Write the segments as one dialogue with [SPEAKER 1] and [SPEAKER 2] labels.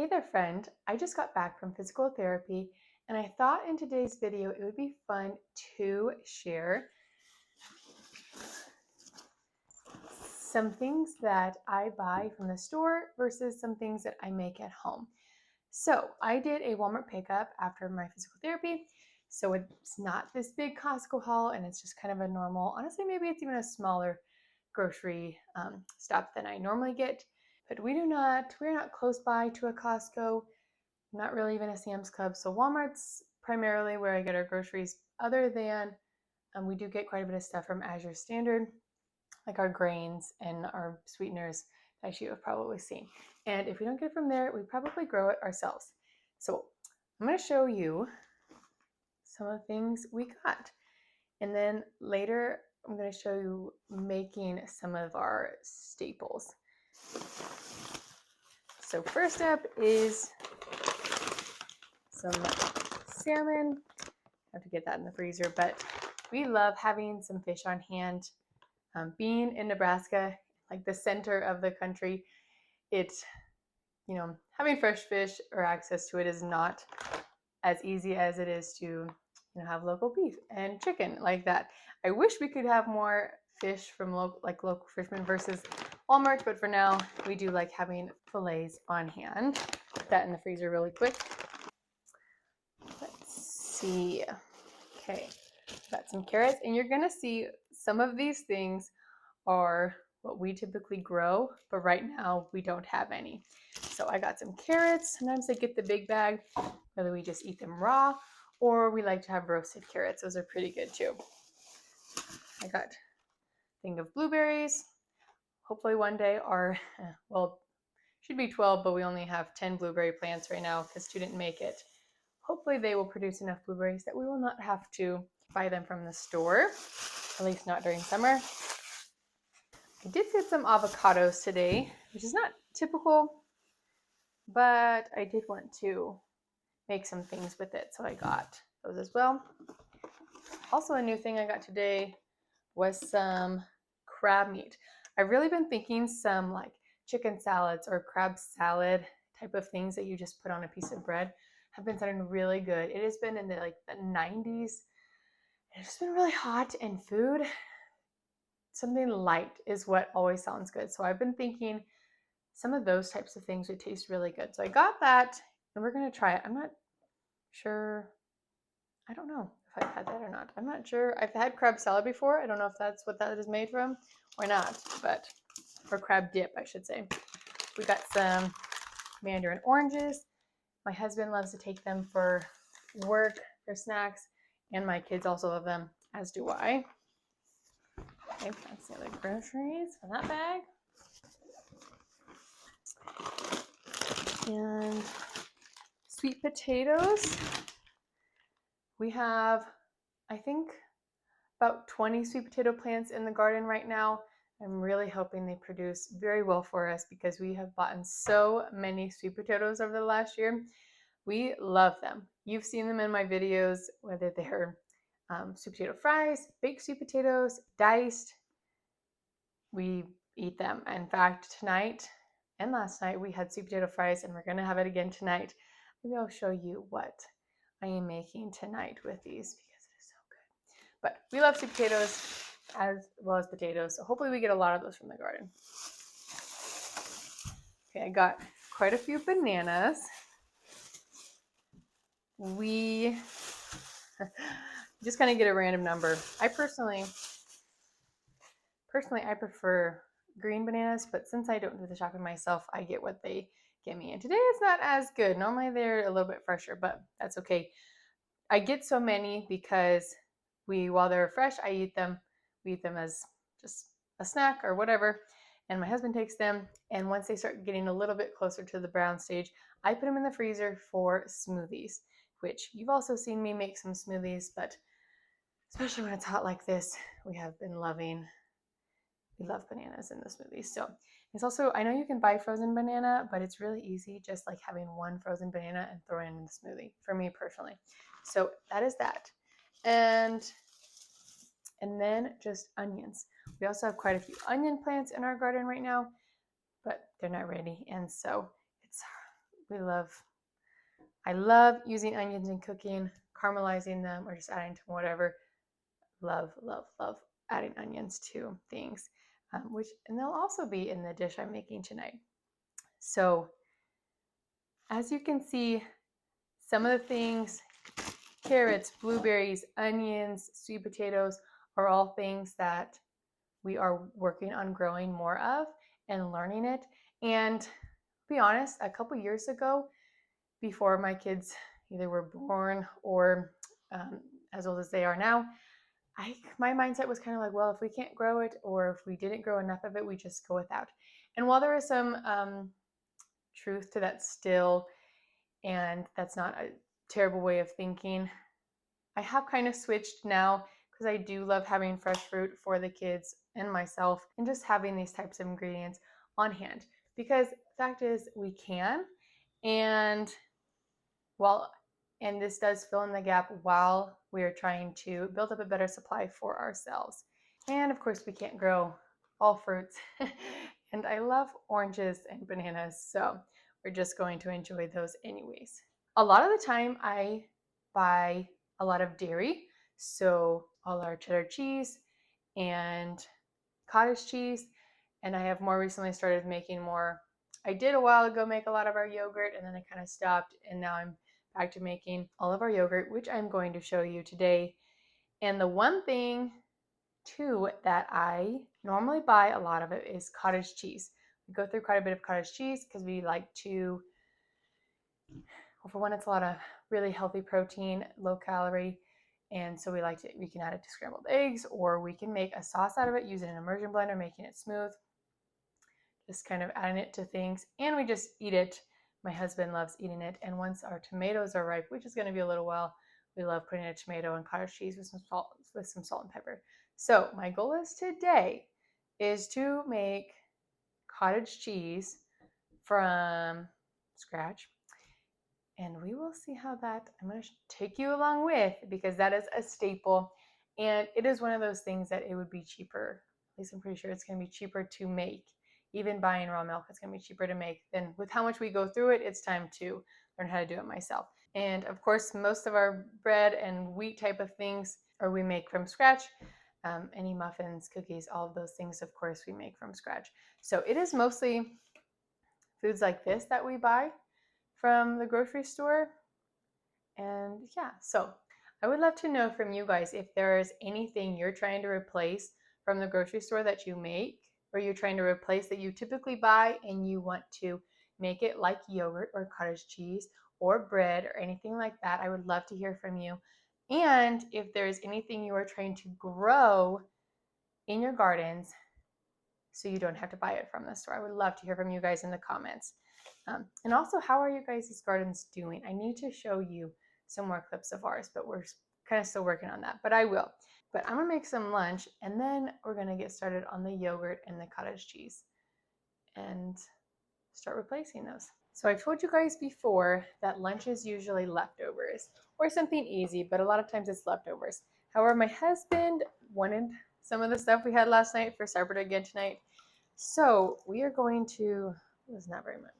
[SPEAKER 1] Hey there, friend. I just got back from physical therapy, and I thought in today's video it would be fun to share some things that I buy from the store versus some things that I make at home. So I did a Walmart pickup after my physical therapy. So it's not this big Costco haul, and it's just kind of a normal, honestly, maybe it's even a smaller grocery stop than I normally get. But we're not close by to a Costco, not really even a Sam's Club. So Walmart's primarily where I get our groceries, other than we do get quite a bit of stuff from Azure Standard, like our grains and our sweeteners that you have probably seen. And if we don't get it from there, we probably grow it ourselves. So I'm going to show you some of the things we got. And then later, I'm going to show you making some of our staples. So first up is some salmon. I have to get that in the freezer, but we love having some fish on hand. Being in Nebraska, like the center of the country, having fresh fish or access to it is not as easy as it is to have local beef and chicken like that. I wish we could have more fish from local fishermen versus Walmart, but for now we do like having fillets on hand. Put that in the freezer really quick. Let's see. Okay, got some carrots, and you're gonna see some of these things are what we typically grow, but right now we don't have any. So I got some carrots. Sometimes I get the big bag, whether we just eat them raw or we like to have roasted carrots. Those are pretty good too. I got a thing of blueberries. Hopefully one day should be 12, but we only have 10 blueberry plants right now because 2 didn't make it. Hopefully they will produce enough blueberries that we will not have to buy them from the store, at least not during summer. I did get some avocados today, which is not typical, but I did want to make some things with it, so I got those as well. Also, a new thing I got today was some crab meat. I've really been thinking some like chicken salads or crab salad type of things that you just put on a piece of bread have been sounding really good. It has been in the 90s. It's just been really hot, and food, something light is what always sounds good. So I've been thinking some of those types of things would taste really good. So I got that, and we're going to try it. I'm not sure. I don't know if I've had that or not. I'm not sure. I've had crab salad before. I don't know if that's what that is made from or not, or crab dip, I should say. We got some mandarin oranges. My husband loves to take them for work, for snacks, and my kids also love them, as do I. Okay, that's the other groceries for that bag. And sweet potatoes. We have, I think, about 20 sweet potato plants in the garden right now. I'm really hoping they produce very well for us because we have bought so many sweet potatoes over the last year. We love them. You've seen them in my videos, whether they're sweet potato fries, baked sweet potatoes, diced. We eat them. In fact, tonight and last night we had sweet potato fries, and we're going to have it again tonight. Maybe I'll show you what I am making tonight with these because it is so good. But we love sweet potatoes as well as potatoes, so hopefully we get a lot of those from the garden. Okay, I got quite a few bananas. We just kind of get a random number. I personally I prefer green bananas, but since I don't do the shopping myself, I get what they give me. And today it's not as good. Normally they're a little bit fresher, but that's okay. I get so many because while they're fresh, I eat them. We eat them as just a snack or whatever. And my husband takes them, and once they start getting a little bit closer to the brown stage, I put them in the freezer for smoothies, which you've also seen me make some smoothies, but especially when it's hot like this, we love bananas in the smoothies. So it's also, I know you can buy frozen banana, but it's really easy just like having one frozen banana and throwing it in the smoothie for me personally. So that is that. And then just onions. We also have quite a few onion plants in our garden right now, but they're not ready. And so I love using onions in cooking, caramelizing them, or just adding to whatever. Love, love, love adding onions to things, and they'll also be in the dish I'm making tonight. So as you can see, some of the things, carrots, blueberries, onions, sweet potatoes, are all things that we are working on growing more of and learning it. And to be honest, a couple years ago, before my kids either were born or as old as they are now, my mindset was kind of like, well, if we can't grow it or if we didn't grow enough of it, we just go without. And while there is some truth to that still, and that's not a terrible way of thinking, I have kind of switched now because I do love having fresh fruit for the kids and myself, and just having these types of ingredients on hand, because the fact is we can, and this does fill in the gap while we are trying to build up a better supply for ourselves. And of course we can't grow all fruits and I love oranges and bananas, so we're just going to enjoy those anyways. A lot of the time I buy a lot of dairy, so all our cheddar cheese and cottage cheese, and I have more recently started making more. I did a while ago make a lot of our yogurt, and then I kind of stopped, and now I'm back to making all of our yogurt, which I'm going to show you today. And the one thing too that I normally buy a lot of it is cottage cheese. We go through quite a bit of cottage cheese because we like to, well, for one, it's a lot of really healthy protein, low calorie, and so we can add it to scrambled eggs, or we can make a sauce out of it using an immersion blender, making it smooth, just kind of adding it to things, and we just eat it. My husband loves eating it, and once our tomatoes are ripe, which is going to be a little while, we love putting a tomato and cottage cheese with some salt and pepper. So my goal is today is to make cottage cheese from scratch, and we will see how that, I'm going to take you along with, because that is a staple, and it is one of those things that it would be cheaper, at least I'm pretty sure it's going to be cheaper to make. Even buying raw milk, it's going to be cheaper to make than with how much we go through it. It's time to learn how to do it myself. And of course, most of our bread and wheat type of things, or we make from scratch. Any muffins, cookies, all of those things, of course, we make from scratch. So it is mostly foods like this that we buy from the grocery store. And yeah, so I would love to know from you guys if there is anything you're trying to replace from the grocery store that you make, or you're trying to replace that you typically buy and you want to make it like yogurt or cottage cheese or bread or anything like that. I would love to hear from you. And if there's anything you are trying to grow in your gardens so you don't have to buy it from the store, I would love to hear from you guys in the comments. And also, how are you guys' gardens doing? I need to show you some more clips of ours, but we're kind of still working on that, but I will. But I'm gonna make some lunch, and then we're gonna get started on the yogurt and the cottage cheese and start replacing those. So I told you guys before that lunch is usually leftovers or something easy, but a lot of times it's leftovers. However, my husband wanted some of the stuff we had last night for supper again tonight. So we are going to, it was not very much.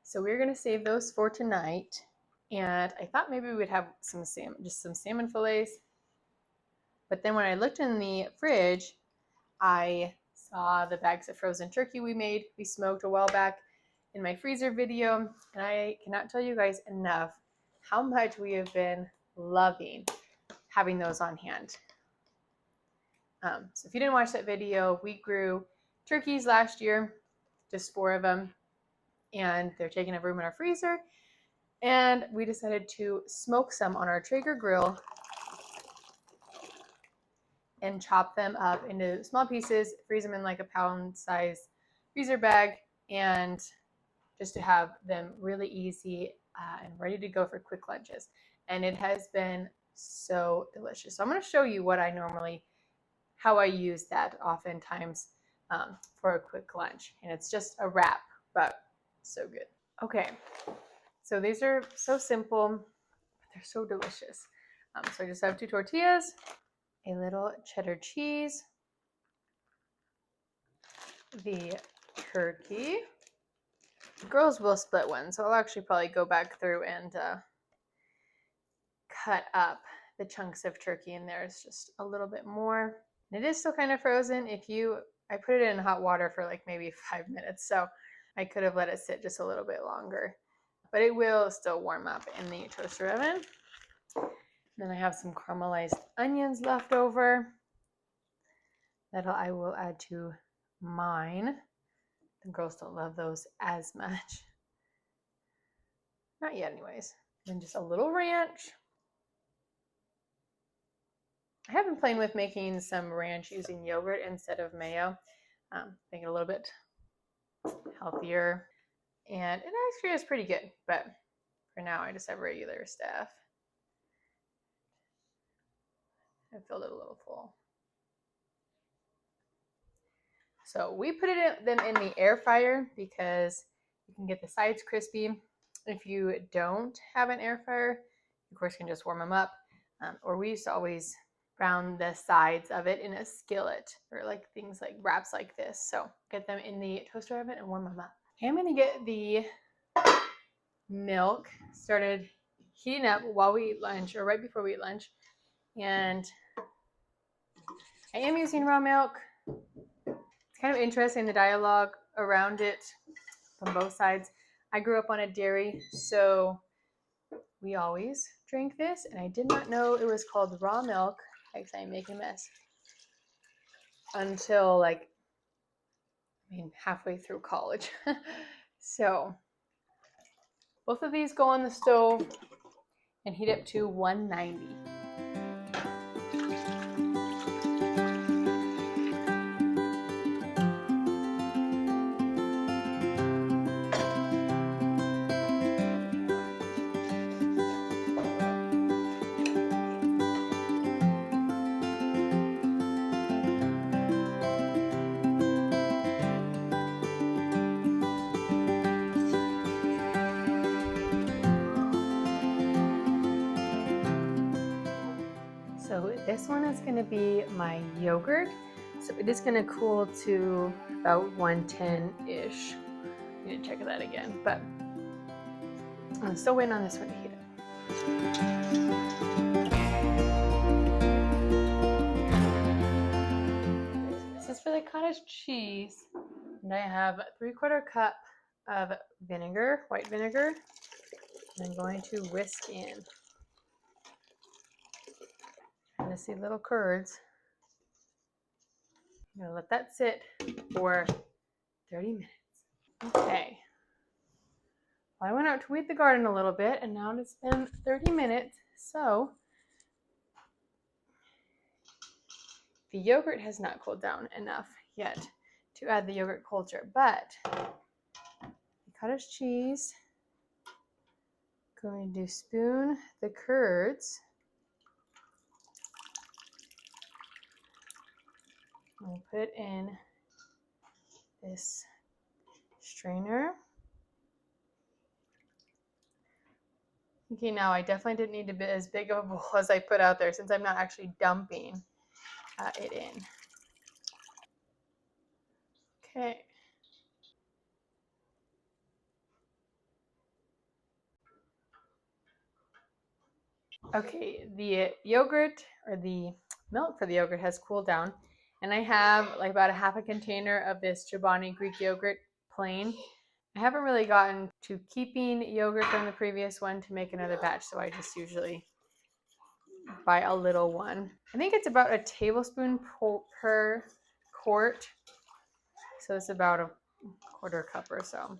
[SPEAKER 1] So we're going to save those for tonight. And I thought maybe we'd have some salmon, just some salmon fillets. But then when I looked in the fridge, I saw the bags of frozen turkey we smoked a while back in my freezer video. And I cannot tell you guys enough how much we have been loving having those on hand. So if you didn't watch that video, we grew turkeys last year, just 4 of them. And they're taking up room in our freezer, and we decided to smoke some on our Traeger grill and chop them up into small pieces, freeze them in like a pound size freezer bag, and just to have them really easy and ready to go for quick lunches. And it has been so delicious. So I'm going to show you how I use that oftentimes for a quick lunch, and it's just a wrap, but so good. Okay, so these are so simple, but they're so delicious. So I just have 2 tortillas, a little cheddar cheese, the turkey, Girls will split one, so I'll actually probably go back through and cut up the chunks of turkey in there. It's just a little bit more. And it is still kind of frozen. I put it in hot water for like maybe 5 minutes, so I could have let it sit just a little bit longer. But it will still warm up in the toaster oven. Then I have some caramelized onions left over that I will add to mine. The girls don't love those as much. Not yet, anyways. And just a little ranch. I have been playing with making some ranch using yogurt instead of mayo. Make it a little bit healthier. And it actually is pretty good, but for now I just have regular stuff. I filled it a little full. So we put them in the air fryer because you can get the sides crispy. If you don't have an air fryer, of course, you can just warm them up. Or we used to always brown the sides of it in a skillet or like things like wraps like this. So get them in the toaster oven and warm them up. I'm going to get the milk started heating up while we eat lunch or right before we eat lunch. And I am using raw milk. It's kind of interesting, the dialogue around it from both sides. I grew up on a dairy, so we always drank this, and I did not know it was called raw milk. Actually, I'm making a mess. Until halfway through college. So both of these go on the stove and heat up to 190. So this one is going to be my yogurt. So it is going to cool to about 110-ish. I need to check that again, but I'm still waiting on this one to heat up. This is for the cottage cheese. And I have 3/4 cup of vinegar, white vinegar. And I'm going to whisk in. I'm going to see little curds. I'm going to let that sit for 30 minutes. Okay. Well, I went out to weed the garden a little bit, and now it's been 30 minutes. So the yogurt has not cooled down enough yet to add the yogurt culture, but the cottage cheese, going to spoon the curds. I'll put in this strainer. Okay, now I definitely didn't need to be as big of a bowl as I put out there since I'm not actually dumping it in. Okay. Okay, the yogurt or the milk for the yogurt has cooled down, and I have like about a half a container of this Chobani Greek yogurt plain. I haven't really gotten to keeping yogurt from the previous one to make another batch, so I just usually buy a little one. I think it's about a tablespoon per quart, so it's about a 1/4 cup or so.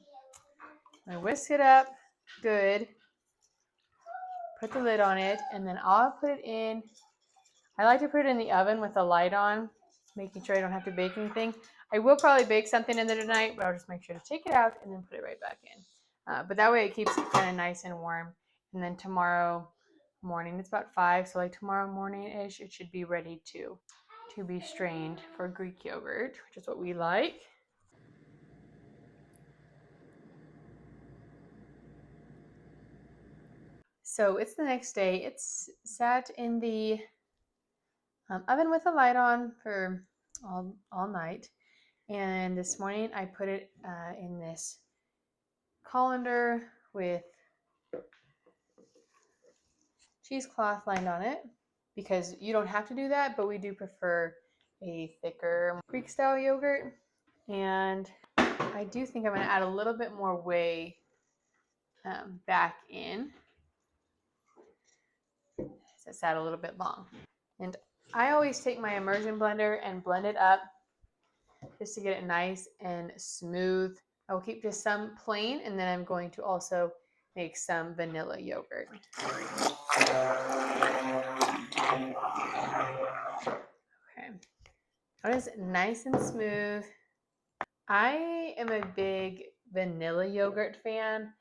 [SPEAKER 1] I whisk it up good, put the lid on it, and then I'll put it in. I like to put it in the oven with the light on, making sure I don't have to bake anything. I will probably bake something in there tonight, but I'll just make sure to take it out and then put it right back in. But that way it keeps it kind of nice and warm. And then tomorrow morning, it's about 5, so like tomorrow morning-ish, it should be ready to be strained for Greek yogurt, which is what we like. So it's the next day. It's sat in the oven with the light on for all night. And this morning I put it in this colander with cheesecloth lined on it, because you don't have to do that, but we do prefer a thicker Greek style yogurt. And I do think I'm going to add a little bit more whey back in. So it's a little bit long. And I always take my immersion blender and blend it up just to get it nice and smooth. I will keep just some plain, and then I'm going to also make some vanilla yogurt. Okay. Now it is nice and smooth. I am a big vanilla yogurt fan.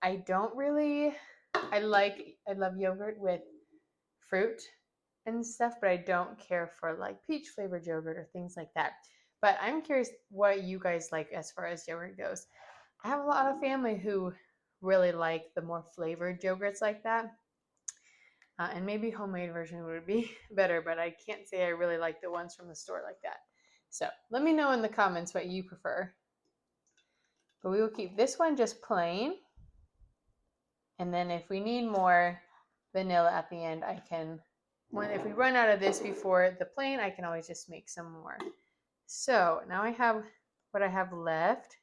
[SPEAKER 1] I love yogurt with fruit and stuff, but I don't care for like peach flavored yogurt or things like that. But I'm curious what you guys like as far as yogurt goes. I have a lot of family who really like the more flavored yogurts like that. And maybe homemade version would be better, but I can't say I really like the ones from the store like that. So let me know in the comments what you prefer. But we will keep this one just plain. And then if we need more vanilla at the end, if we run out of this before the plain, I can always just make some more. So now I have what I have left.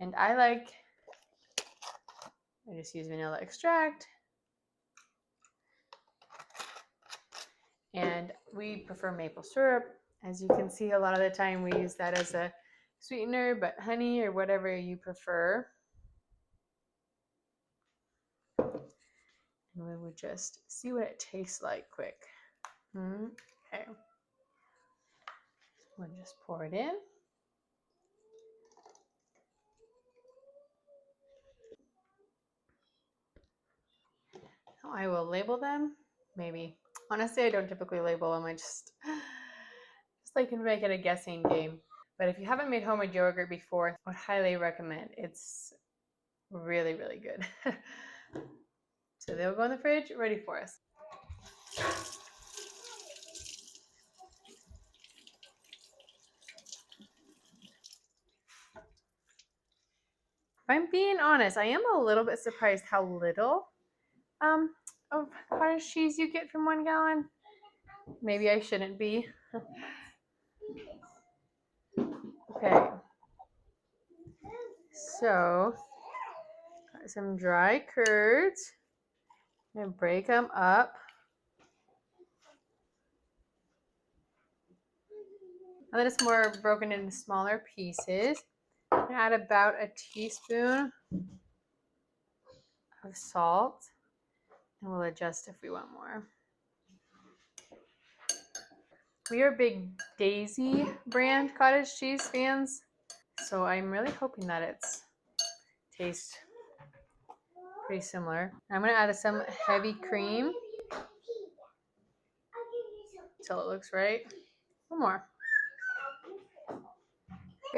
[SPEAKER 1] And I just use vanilla extract. And we prefer maple syrup. As you can see, a lot of the time we use that as a sweetener, but honey or whatever you prefer. And we would just see what it tastes like quick. Okay. We'll just pour it in. Now I will label them. Maybe. Honestly, I don't typically label them. I just like to make it a guessing game. But if you haven't made homemade yogurt before, I would highly recommend. It's really, really good. So they'll go in the fridge ready for us. If I'm being honest, I am a little bit surprised how little of cottage cheese you get from 1 gallon. Maybe I shouldn't be. Okay. So, got some dry curds. I'm going to break them up. And then it's more broken into smaller pieces. I'm going to add about a teaspoon of salt. And we'll adjust if we want more. We are big Daisy brand cottage cheese fans. So I'm really hoping that it's tastes pretty similar. I'm going to add some heavy cream until it looks right. One more.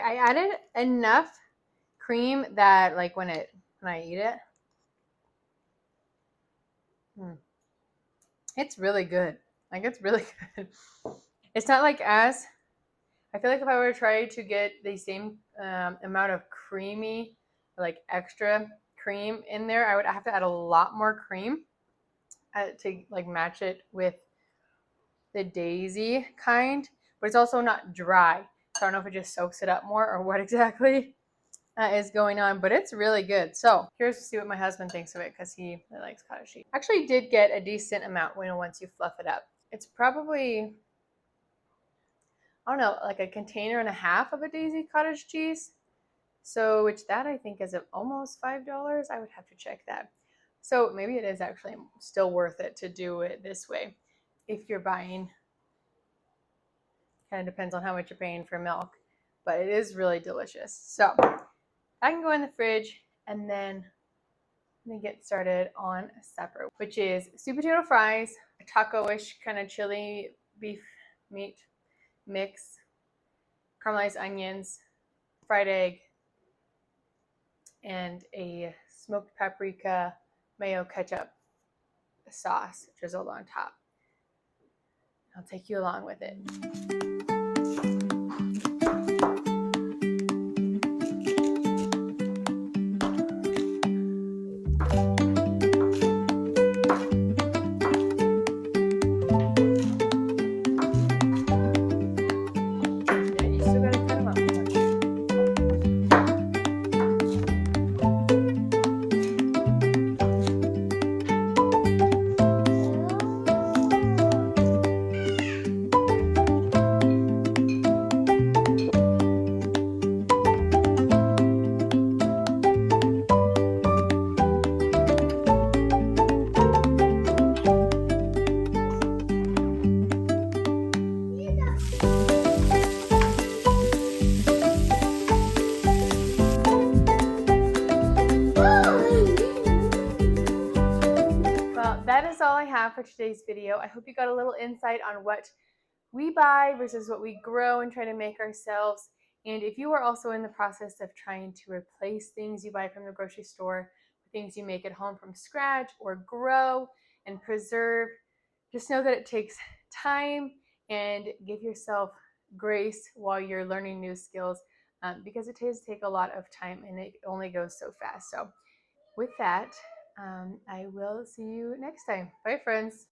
[SPEAKER 1] I added enough cream that like when I eat it, it's really good. Like it's really good. It's not like I feel like if I were to try to get the same amount of creamy, like extra cream in there, I would have to add a lot more cream to like match it with the Daisy kind. But it's also not dry. So I don't know if it just soaks it up more or what exactly is going on, but it's really good. So curious to see what my husband thinks of it because he really likes cottage cheese. Actually did get a decent amount once you fluff it up. It's probably, I don't know, like a container and a half of a Daisy cottage cheese. So which that I think is almost $5. I would have to check that. So maybe it is actually still worth it to do it this way if you're buying. Kind of depends on how much you're paying for milk, but it is really delicious. So I can go in the fridge, and then I'm gonna get started on supper, which is sweet potato fries, a taco-ish kind of chili beef meat mix, caramelized onions, fried egg, and a smoked paprika mayo ketchup sauce drizzled on top. I'll take you along with it. that is all I have for today's video. I hope you got a little insight on what we buy versus what we grow and try to make ourselves. And if you are also in the process of trying to replace things you buy from the grocery store with things you make at home from scratch or grow and preserve, just know that it takes time, and give yourself grace while you're learning new skills, because it does take a lot of time and it only goes so fast. So with that, I will see you next time. Bye, friends.